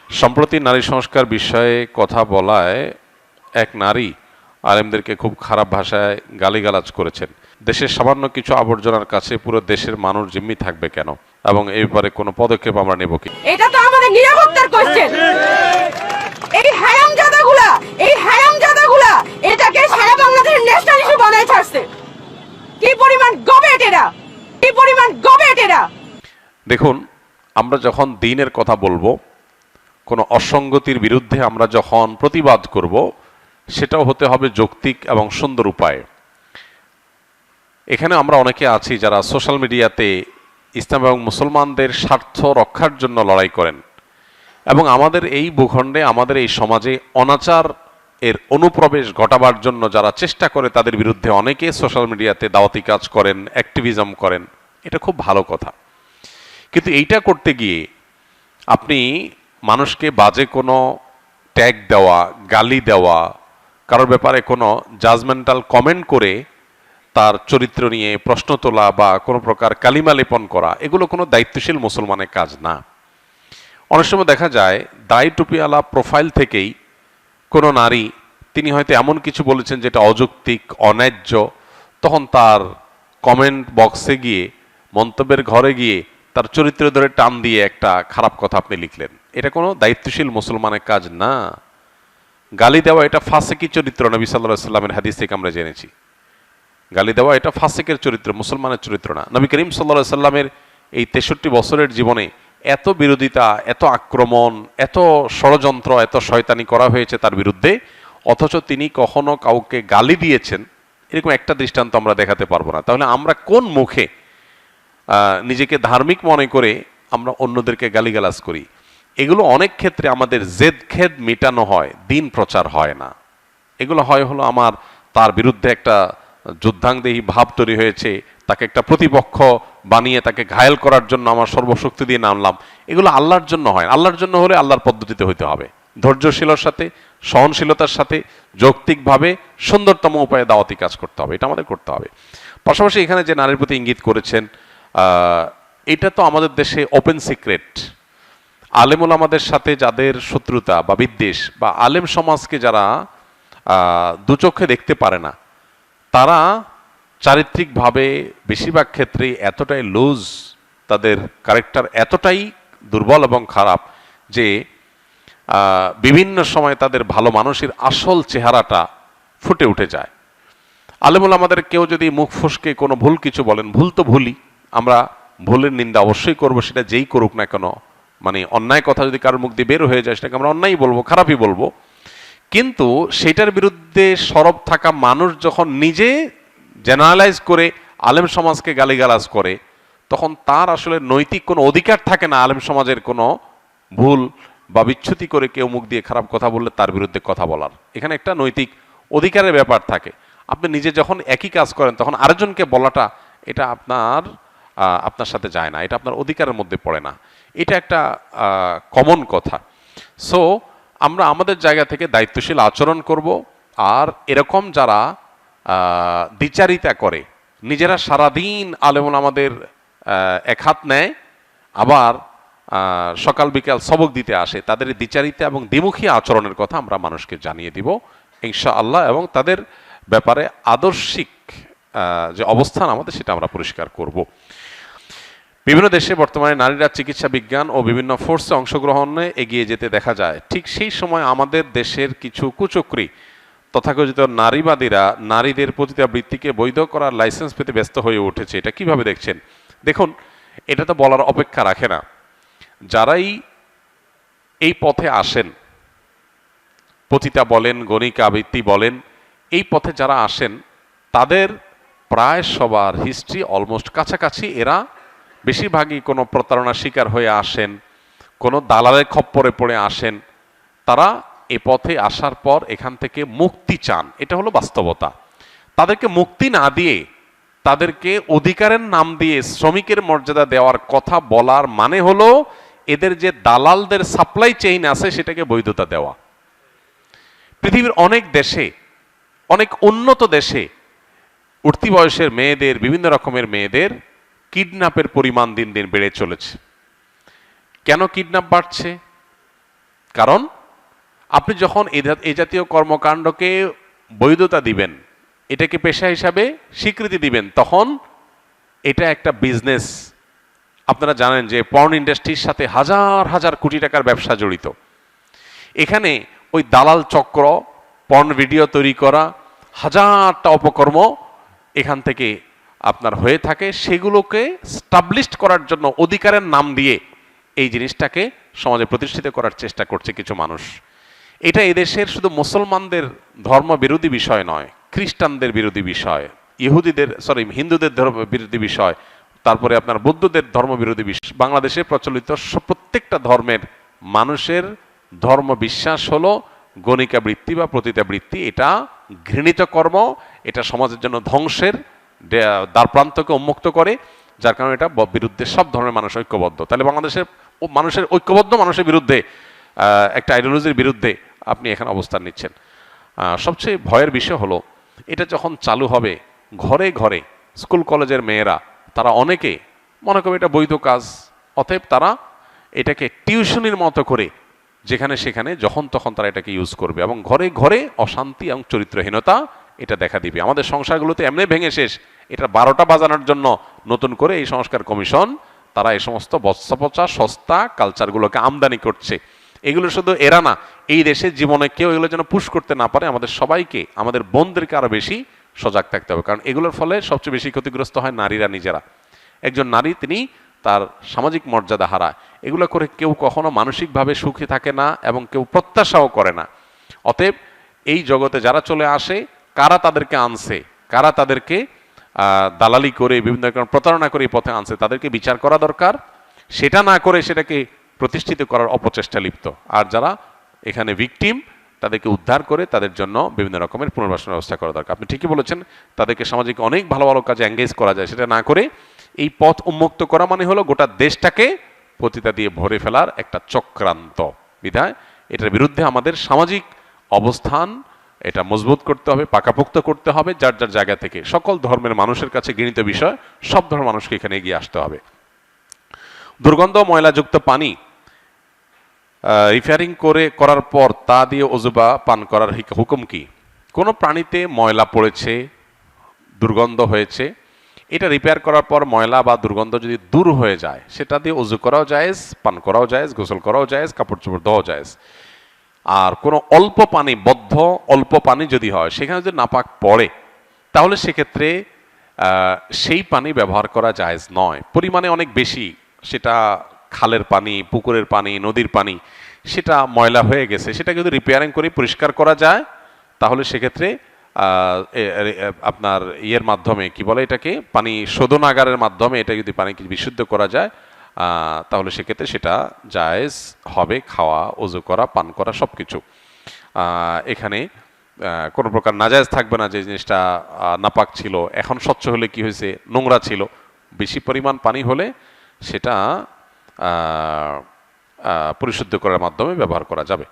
সম্প্রতি নারী সংস্কার বিষয়ে কথা বলায় এক নারী আলেমদেরকে খুব খারাপ ভাষায় গালিগালাজ করেছেন। দেশের সামান্য কিছু আবর্জনার কাছে পুরো দেশের মানুষ জিম্মি থাকবে কেন, এবং এই ব্যাপারে কোনো পদক্ষেপ আমরা নেব কি? এটা তো আমাদের নিরাপত্তার কোশ্চেন। এই হারামজাদাগুলা এটাকে সারা বাংলাদেশের ন্যাশনাল ইস্যু বানায় ছাড়ছে। কি পরিমাণ গবেট এরা, কি পরিমাণ গবেট এরা। দেখুন, আমরা যখন দ্বীনের কথা বলবো, কোনো অসঙ্গতির বিরুদ্ধে আমরা যখন প্রতিবাদ করব, সেটাও হতে হবে যৌক্তিক এবং সুন্দর উপায়ে। এখানে আমরা অনেকে আছি যারা সোশ্যাল মিডিয়াতে ইসলাম এবং মুসলমানদের স্বার্থ রক্ষার জন্য লড়াই করেন, এবং আমাদের এই ভূখণ্ডে, আমাদের এই সমাজে অনাচার এর অনুপ্রবেশ ঘটাবার জন্য যারা চেষ্টা করে, তাদের বিরুদ্ধে অনেকে সোশ্যাল মিডিয়াতে দাওয়াতি কাজ করেন, অ্যাক্টিভিজম করেন। এটা খুব ভালো কথা, কিন্তু এইটা করতে গিয়ে আপনি মানুষকে বাজে কোনো ট্যাগ দেওয়া, গালি দেওয়া, কারোর ব্যাপারে কোনো জাজমেন্টাল কমেন্ট করে তার চরিত্র নিয়ে প্রশ্ন তোলা বা কোনো প্রকার কালিমা লেপন করা, এগুলো কোনো দায়িত্বশীল মুসলমানের কাজ না। অনেক সময় দেখা যায় দাড়ি টুপিওয়ালা প্রোফাইল থেকেই কোনো নারী, তিনি হয়তো এমন কিছু বলেছেন যেটা অযৌক্তিক, অন্যায্য, তখন তার কমেন্ট বক্সে গিয়ে, মন্তব্যের ঘরে গিয়ে তার চরিত্র ধরে টান দিয়ে একটা খারাপ কথা আপনি লিখলেন। এটা কোনো দায়িত্বশীল মুসলমানের কাজ না। গালি দেওয়া এটা ফাসেকি চরিত্র, নবী সাল্লাল্লাহু আলাইহি সাল্লামের হাদিস থেকে আমরা জেনেছি। গালি দেওয়া এটা ফাসেকের চরিত্র, মুসলমানের চরিত্র না। নবী করিম সাল্লাল্লাহু আলাইহি সাল্লামের এই 63 বছরের জীবনে এত বিরোধিতা, এত আক্রমণ, এত ষড়যন্ত্র, এত শয়তানি করা হয়েছে তার বিরুদ্ধে, অথচ তিনি কখনো কাউকে গালি দিয়েছেন এরকম একটা দৃষ্টান্ত আমরা দেখাতে পারবো না। তাহলে আমরা কোন মুখে নিজেকে ধার্মিক মনে করে আমরা অন্যদেরকে গালিগালাজ করি? এগুলো অনেক ক্ষেত্রে আমাদের জেদ খেদ মেটানো হয়, দিন প্রচার হয় না। এগুলো হয় হলো আমার তার বিরুদ্ধে একটা যুদ্ধাংদেহী ভাব তৈরি হয়েছে, তাকে একটা প্রতিপক্ষ বানিয়ে তাকে ঘায়েল করার জন্য আমার সর্বশক্তি দিয়ে নামলাম। এগুলো আল্লাহর জন্য হয়। আল্লাহর জন্য হলে আল্লাহর পদ্ধতিতে হইতে হবে, ধৈর্যশীলতার সাথে, সহনশীলতার সাথে, যৌক্তিকভাবে সুন্দরতম উপায়ে দাওয়াতি কাজ করতে হবে। এটা আমাদের করতে হবে। পাশাপাশি এখানে যে নারীর প্রতি ইঙ্গিত করেছেন, এটা তো আমাদের দেশে ওপেন সিক্রেট। আলেম ওলামাদের সাথে যাদের শত্রুতা বা বিদ্বেষ, বা আলেম সমাজকে যারা দুচোখে দেখতে পারে না, তারা চারিত্রিকভাবে বেশিরভাগ ক্ষেত্রেই এতটাই লুজ, তাদের ক্যারেক্টার এতটাই দুর্বল এবং খারাপ যে বিভিন্ন সময় তাদের ভালো মানুষের আসল চেহারাটা ফুটে উঠে যায়। আলেমুল আমাদের কেউ যদি মুখ ফসকে কোনো ভুল কিছু বলেন, ভুল তো ভুলই, আমরা ভুলের নিন্দা অবশ্যই করব, সেটা যেই করুক না কেন। মানে অন্যায় কথা যদি কারোর মুখ দিয়ে বের হয়ে যায়, সেটাকে আমরা অন্যায় বলবো, খারাপই বলবো। কিন্তু সেটার বিরুদ্ধে সরব থাকা মানুষ যখন নিজে জেনারেলাইজ করে আলেম সমাজকে গালিগালাজ করে, তখন তার আসলে নৈতিক কোনো অধিকার থাকে না আলেম সমাজের কোনো ভুল বা বিচ্যুতি করে কেউ মুখ দিয়ে খারাপ কথা বললে তার বিরুদ্ধে কথা বলার। এখানে একটা নৈতিক অধিকারের ব্যাপার থাকে। আপনি নিজে যখন একই কাজ করেন, তখন আরেকজনকে বলাটা, এটা আপনার সাথে যায় না, এটা আপনার অধিকারের মধ্যে পড়ে না। এটা একটা কমন কথা। সো আমরা আমাদের জায়গা থেকে দায়িত্বশীল আচরণ করব। আর এরকম যারা দ্বিচারিতা করে, নিজেরা সারাদিন আলেমুল আমাদের এক হাত নেয়, আবার সকাল বিকাল সবক দিতে আসে, তাদের দ্বিচারিতা এবং দ্বিমুখী আচরণের কথা আমরা মানুষকে জানিয়ে দিব ইনশাআল্লাহ, এবং তাদের ব্যাপারে আদর্শিক যে অবস্থান আমাদের, সেটা আমরা পরিষ্কার করব। বিভিন্ন দেশে বর্তমানে নারীরা চিকিৎসা বিজ্ঞান ও বিভিন্ন ফোর্সে অংশগ্রহণে এগিয়ে যেতে দেখা যায়। ঠিক সেই সময় আমাদের দেশের কিছু কুচক্রী তথাকথিত নারীবাদীরা নারীদের পতিতাবৃত্তিকে বৈধ করার লাইসেন্স পেতে ব্যস্ত হয়ে উঠেছে। এটা কিভাবে দেখছেন? দেখুন, এটা তো বলার অপেক্ষা রাখে না। যারাই এই পথে আসেন, পতিতা বলেন, গণিকা আবৃত্তি বলেন, এই পথে যারা আসেন, তাদের প্রায় সবার হিস্ট্রি অলমোস্ট কাছাকাছি। এরা বেশিরভাগই কোনো প্রতারণার শিকার হয়ে আসেন, কোনো দালালের খপ্পরে পড়ে আসেন। তারা এ পথে আসার পর এখান থেকে মুক্তি চান, এটা হলো বাস্তবতা। তাদেরকে মুক্তি না দিয়ে, তাদেরকে অধিকারের নাম দিয়ে শ্রমিকের মর্যাদা দেওয়ার কথা বলার মানে হলো এদের যে দালালদের সাপ্লাই চেইন আছে, সেটাকে বৈধতা দেওয়া। পৃথিবীর অনেক দেশে, অনেক উন্নত দেশে উঠতি বয়সের মেয়েদের, বিভিন্ন রকমের মেয়েদের কিডন্যাপের পরিমাণ দিন দিন বেড়ে চলেছে। কেন কিডন্যাপ বাড়ছে? কারণ আপনি যখন এই জাতীয় কর্মকাণ্ডকে বৈধতা দিবেন, এটাকে পেশা হিসাবে স্বীকৃতি দিবেন, তখন এটা একটা বিজনেস। আপনারা জানেন যে পর্ন ইন্ডাস্ট্রির সাথে হাজার হাজার কোটি টাকার ব্যবসা জড়িত। এখানে ওই দালাল চক্র, পর্ন ভিডিও তৈরি করা, হাজারটা অপকর্ম এখান থেকে আপনার হয়ে থাকে। সেগুলোকে স্টাবলিশড করার জন্য অধিকারের নাম দিয়ে এই জিনিসটাকে সমাজে প্রতিষ্ঠিত করার চেষ্টা করছে কিছু মানুষ। এটা এদেশের শুধু মুসলমানদের ধর্ম বিরোধী বিষয় নয়, খ্রিস্টানদের বিরোধী বিষয়, হিন্দুদের ধর্ম বিরোধী বিষয়, তারপরে আপনার বৌদ্ধদের ধর্ম বিরোধী বিষয়। বাংলাদেশে প্রচলিত প্রত্যেকটা ধর্মের মানুষের ধর্ম বিশ্বাস হলো গণিকা বৃত্তি বা পতিতা বৃত্তি। এটা ঘৃণিত কর্ম, এটা সমাজের জন্য ধ্বংসের দ্বারপ্রান্তকে উন্মুক্ত করে, যার কারণে এটা বিরুদ্ধে সব ধর্মের মানুষ ঐক্যবদ্ধ। তাহলে বাংলাদেশের মানুষের ঐক্যবদ্ধ মানুষের বিরুদ্ধে, একটা আইডিওলজির বিরুদ্ধে আপনি এখানে অবস্থান নিচ্ছেন। সবচেয়ে ভয়ের বিষয় হলো এটা যখন চালু হবে ঘরে ঘরে, স্কুল কলেজের মেয়েরা তারা অনেকে মনে করবে এটা বৈধ কাজ, অতএব তারা এটাকে টিউশনির মতো করে যেখানে সেখানে যখন তখন তারা এটাকে ইউজ করবে এবং ঘরে ঘরে অশান্তি এবং চরিত্রহীনতা এটা দেখা দিবে। আমাদের সংসারগুলোতে এমনি ভেঙে শেষ, এটা 12টা বাজানোর জন্য নতুন করে এই সংস্কার কমিশন তারা এই সমস্ত বচ্চাপচা সস্তা কালচারগুলোকে আমদানি করছে। এগুলো শুধু এরা না, এই দেশের জীবনে কেউ এগুলো যেন পুশ করতে না পারে। আমাদের সবাইকে, আমাদের বোনদেরকে আরো বেশি সজাগ থাকতে হবে, কারণ এগুলোর ফলে সবচেয়ে বেশি ক্ষতিগ্রস্ত হয় নারীরা নিজেরা। একজন নারী তিনি তার সামাজিক মর্যাদা হারায়। এগুলো করে কেউ কখনো মানসিকভাবে সুখী থাকে না এবং কেউ প্রত্যাশাও করে না। অতএব এই জগতে যারা চলে আসে, কারা তাদেরকে আনছে, কারা তাদেরকে দালালি করে বিভিন্ন রকম প্রতারণা করে এই পথে আনছে, তাদেরকে বিচার করা দরকার। সেটা না করে সেটাকে প্রতিষ্ঠিত করার অপচেষ্টা লিপ্ত, আর যারা এখানে ভিকটিম তাদেরকে উদ্ধার করে তাদের জন্য বিভিন্ন রকমের পুনর্বাসনের ব্যবস্থা করা দরকার। আপনি ঠিকই বলেছেন, তাদেরকে সামাজিক অনেক ভালো ভালো কাজে এঙ্গেজ করা যায়, সেটা না করে এই পথ উন্মুক্ত করা মানে হলো গোটা দেশটাকে পতিতা দিয়ে ভরে ফেলার একটা চক্রান্ত। বিধায় এটার বিরুদ্ধে আমাদের সামাজিক অবস্থান এটা মজবুত করতে হবে, পাকাপোক্ত করতে হবে। যার যার জায়গা থেকে সকল ধর্মের মানুষের কাছে ঘৃণিত বিষয়, সব ধর্মের মানুষকে এখানে এগিয়ে আসতে হবে। দুর্গন্ধ ময়লাযুক্ত পানি রিফারিং করার পর তা দিয়ে অজু বা পান করার হুকুম কি? কোনো প্রাণীতে ময়লা পড়েছে, দুর্গন্ধ হয়েছে, এটা রিপেয়ার করার পর ময়লা বা দুর্গন্ধ যদি দূর হয়ে যায়, সেটা দিয়ে অজু করাও জায়েজ, পান করাও জায়েজ, গোসল করাও জায়েজ, কাপড় চোপড় ধোয়াও জায়েজ। আর কোনো অল্প পানি, অল্প পানি যদি হয়, সেখানে যদি নাপাক পড়ে, তাহলে সেক্ষেত্রে সেই পানি ব্যবহার করা জায়েজ নয়। পরিমাণে অনেক বেশি, সেটা খালের পানি, পুকুরের পানি, নদীর পানি, সেটা ময়লা হয়ে গেছে, সেটা যদি রিপেয়ারিং করে পরিষ্কার করা যায়, তাহলে সেক্ষেত্রে আপনার ইয়ের মাধ্যমে, কি বলে এটাকে, পানি শোধনাগারের মাধ্যমে এটা যদি পানিকে বিশুদ্ধ করা যায়, তাহলে সেক্ষেত্রে সেটা জায়েজ হবে, খাওয়া, ওযু করা, পান করা সব কিছু। এখানে কোনো প্রকার নাজায়েজ থাকবে না যে জিনিসটা নাপাক ছিল, এখন স্বচ্ছ হলে কি হয়েছে, নোংরা ছিল। বেশি পরিমাণ পানি হলে সেটা পরিশুদ্ধ করার মাধ্যমে ব্যবহার করা যাবে।